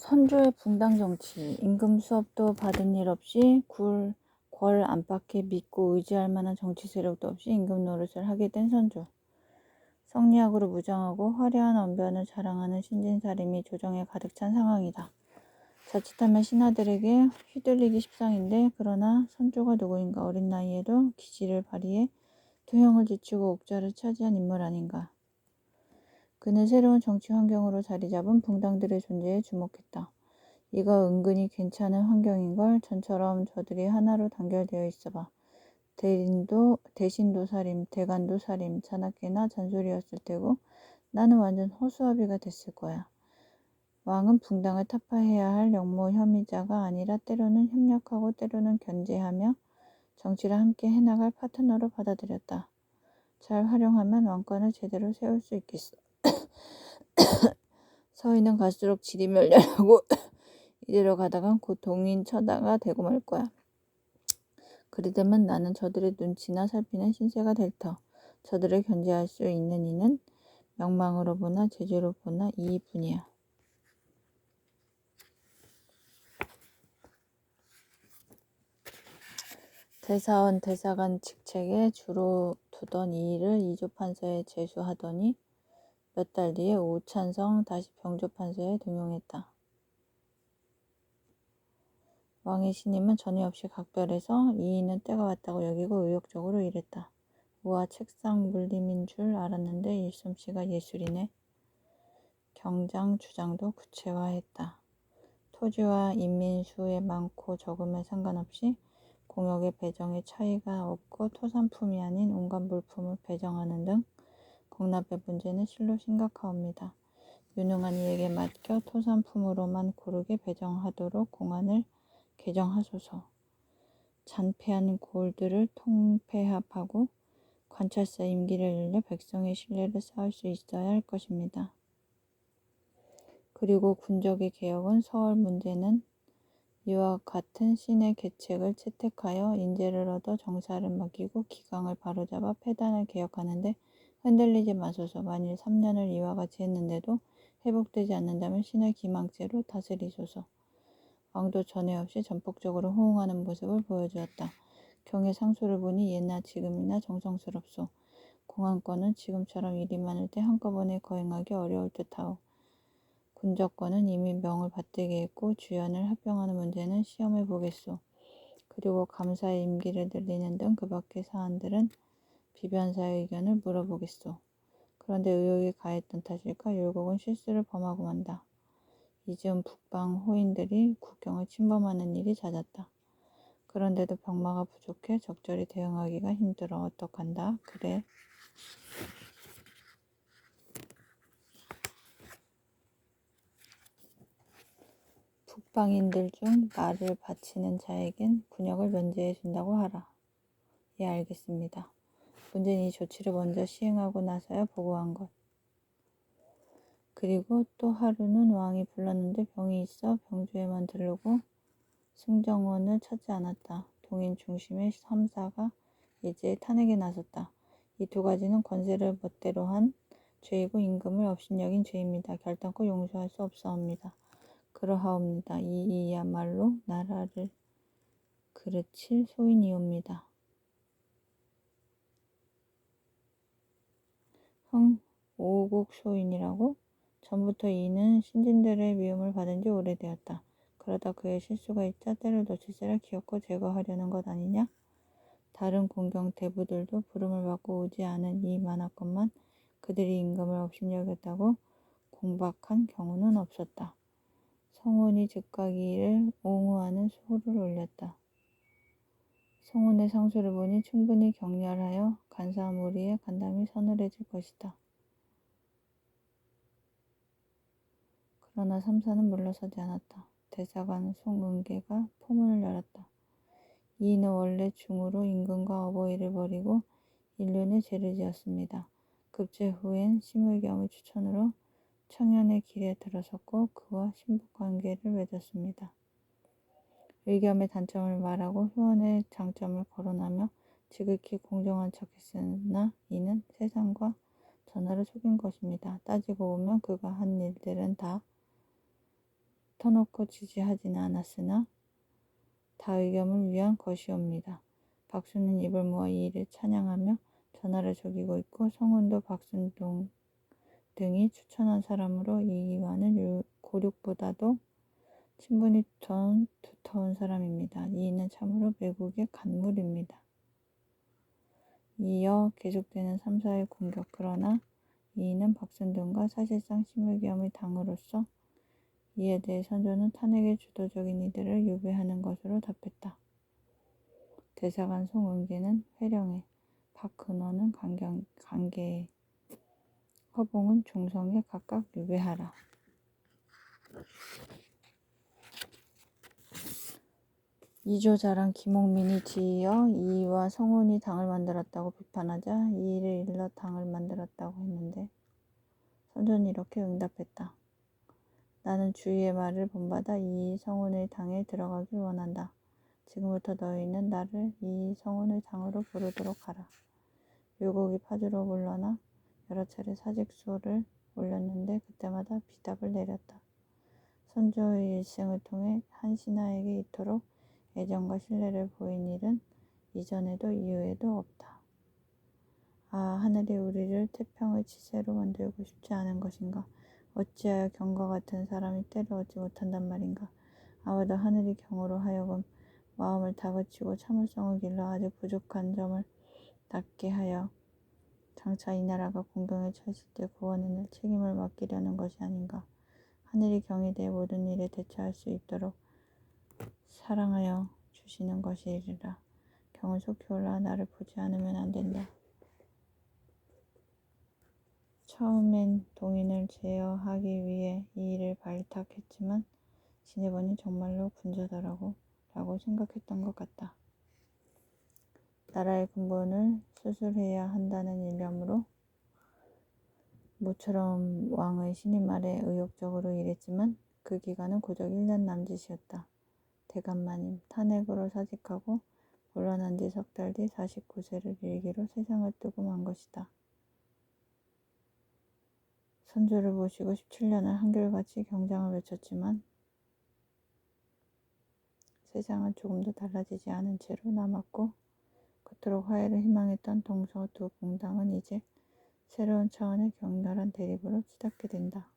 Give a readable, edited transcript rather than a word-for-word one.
선조의 붕당 정치. 임금 수업도 받은 일 없이 궐 안팎에 믿고 의지할 만한 정치 세력도 없이 임금 노릇을 하게 된 선조. 성리학으로 무장하고 화려한 언변을 자랑하는 신진사림이 조정에 가득 찬 상황이다. 자칫하면 신하들에게 휘둘리기 십상인데, 그러나 선조가 누구인가? 어린 나이에도 기지를 발휘해 투형을 지치고 옥좌를 차지한 인물 아닌가? 그는 새로운 정치 환경으로 자리 잡은 붕당들의 존재에 주목했다. 이거 은근히 괜찮은 환경인걸. 전처럼 저들이 하나로 단결되어 있어봐. 대신도 살림, 대간도 살림, 자나깨나 잔소리였을 테고 나는 완전 허수아비가 됐을 거야. 왕은 붕당을 타파해야 할 영모 혐의자가 아니라 때로는 협력하고 때로는 견제하며 정치를 함께 해나갈 파트너로 받아들였다. 잘 활용하면 왕권을 제대로 세울 수 있겠어. 서희는 갈수록 질이 멸렬하고 이대로 가다간 곧 동인 처다가 되고 말 거야. 그리되면 나는 저들의 눈치나 살피는 신세가 될 터. 저들을 견제할 수 있는 이는 명망으로 보나 재주로 보나 이뿐이야. 대사원, 대사관 직책에 주로 두던 이 일을 이조판서에 제수하더니 몇 달 뒤에 오찬성 다시 병조판서에 등용했다. 왕의 신임은 전혀 없이 각별해서 이인은 때가 왔다고 여기고 의욕적으로 일했다. 우와, 책상 물림인 줄 알았는데 일솜씨가 예술이네. 경장 주장도 구체화했다. 토지와 인민수의 많고 적음에 상관없이 공역의 배정에 차이가 없고 토산품이 아닌 온갖 물품을 배정하는 등 공납의 문제는 실로 심각하옵니다. 유능한 이에게 맡겨 토산품으로만 고르게 배정하도록 공안을 개정하소서. 잔폐한 골들을 통폐합하고 관찰사 임기를 늘려 백성의 신뢰를 쌓을 수 있어야 할 것입니다. 그리고 군적의 개혁은 서울 문제는 이와 같은 신의 계책을 채택하여 인재를 얻어 정사를 맡기고 기강을 바로잡아 폐단을 개혁하는데 흔들리지 마소서. 만일 3년을 이와 같이 했는데도 회복되지 않는다면 신의 기망죄로 다스리소서. 왕도 전에 없이 전폭적으로 호응하는 모습을 보여주었다. 경의 상소를 보니 예나 지금이나 정성스럽소. 공안권은 지금처럼 일이 많을 때 한꺼번에 거행하기 어려울 듯하오. 군적권은 이미 명을 받들게 했고 주연을 합병하는 문제는 시험해 보겠소. 그리고 감사의 임기를 늘리는 등 그 밖의 사안들은 비변사의 의견을 물어보겠소. 그런데 의욕이 가했던 탓일까 율곡은 실수를 범하고 만다. 이즈음 북방 호인들이 국경을 침범하는 일이 잦았다. 그런데도 병마가 부족해 적절히 대응하기가 힘들어. 어떡한다. 그래. 북방인들 중 나를 바치는 자에겐 군역을 면제해 준다고 하라. 예, 알겠습니다. 문제는 이 조치를 먼저 시행하고 나서야 보고한 것. 그리고 또 하루는 왕이 불렀는데 병이 있어 병조에만 들르고 승정원을 찾지 않았다. 동인 중심의 3사가 예제에 탄핵에 나섰다. 이 두 가지는 권세를 멋대로 한 죄이고 임금을 업신여긴 죄입니다. 결단코 용서할 수 없사옵니다. 그러하옵니다. 이야말로 나라를 그르칠 소인이옵니다. 오국 소인이라고? 전부터 이는 신진들의 미움을 받은 지 오래되었다. 그러다 그의 실수가 있자 때를 놓칠세라 기어코 제거하려는 것 아니냐? 다른 공경 대부들도 부름을 받고 오지 않은 이 많았건만 그들이 임금을 업신여겼다고 공박한 경우는 없었다. 성운이 즉각 이를 옹호하는 소를 올렸다. 성운의 상소를 보니 충분히 격렬하여 간사무리에 간담이 서늘해질 것이다. 그러나 삼사는 물러서지 않았다. 대사관 송은계가 포문을 열었다. 이인은 원래 중으로 임금과 어버이를 버리고 인륜에 죄를 지었습니다. 급제 후엔 심의겸의 추천으로 청년의 길에 들어섰고 그와 신복관계를 맺었습니다. 의겸의 단점을 말하고 효원의 장점을 거론하며 지극히 공정한 척했으나 이는 세상과 전하를 속인 것입니다. 따지고 보면 그가 한 일들은 다 터놓고 지지하지는 않았으나 다의겸을 위한 것이옵니다. 박수는 입을 모아 이 일을 찬양하며 전하를 저기고 있고 성운도 박순동 등이 추천한 사람으로 이와는 고륙보다도 친분이 더 두터운 사람입니다. 이는 참으로 매국의 간물입니다. 이어 계속되는 3사의 공격. 그러나 이는 박순동과 사실상 심의겸의 당으로서 이에 대해 선조는 탄핵의 주도적인 이들을 유배하는 것으로 답했다. 대사관 송은계는 회령에, 박근원은 강계에, 허봉은 종성에 각각 유배하라. 이조자랑 김옥민이 뒤이어 이이와 성운이 당을 만들었다고 비판하자 이이를 일러 당을 만들었다고 했는데 선조는 이렇게 응답했다. 나는 주위의 말을 본받아 이이 성운의 당에 들어가길 원한다. 지금부터 너희는 나를 이이 성운의 당으로 부르도록 하라. 율곡이 파주로 물러나 여러 차례 사직서를 올렸는데 그때마다 비답을 내렸다. 선조의 일생을 통해 한 신하에게 이토록 애정과 신뢰를 보인 일은 이전에도 이후에도 없다. 아, 하늘이 우리를 태평의 치세로 만들고 싶지 않은 것인가? 어찌하여 경과 같은 사람이 때를 얻지 못한단 말인가? 아마도 하늘이 경으로 하여금 마음을 다그치고 참을성을 길러 아직 부족한 점을 낫게 하여 장차 이 나라가 공경에 처했을 때 구원해낼 책임을 맡기려는 것이 아닌가? 하늘이 경에 대해 모든 일에 대처할 수 있도록 사랑하여 주시는 것이리라. 경은 속히 올라와 나를 보지 않으면 안 된다. 처음엔 동인을 제어하기 위해 이 일을 발탁했지만 지내보니 정말로 군자더라고 라고 생각했던 것 같다. 나라의 근본을 수술해야 한다는 일념으로 모처럼 왕의 신임 아래 의욕적으로 일했지만 그 기간은 고작 1년 남짓이었다. 대감마님 탄핵으로 사직하고 물러난 지 석 달 뒤 49세를 일기로 세상을 뜨고 만 것이다. 선조를 모시고 17년을 한결같이 경장을 외쳤지만 세상은 조금도 달라지지 않은 채로 남았고 그토록 화해를 희망했던 동서 두 공당은 이제 새로운 차원의 격렬한 대립으로 치닫게 된다.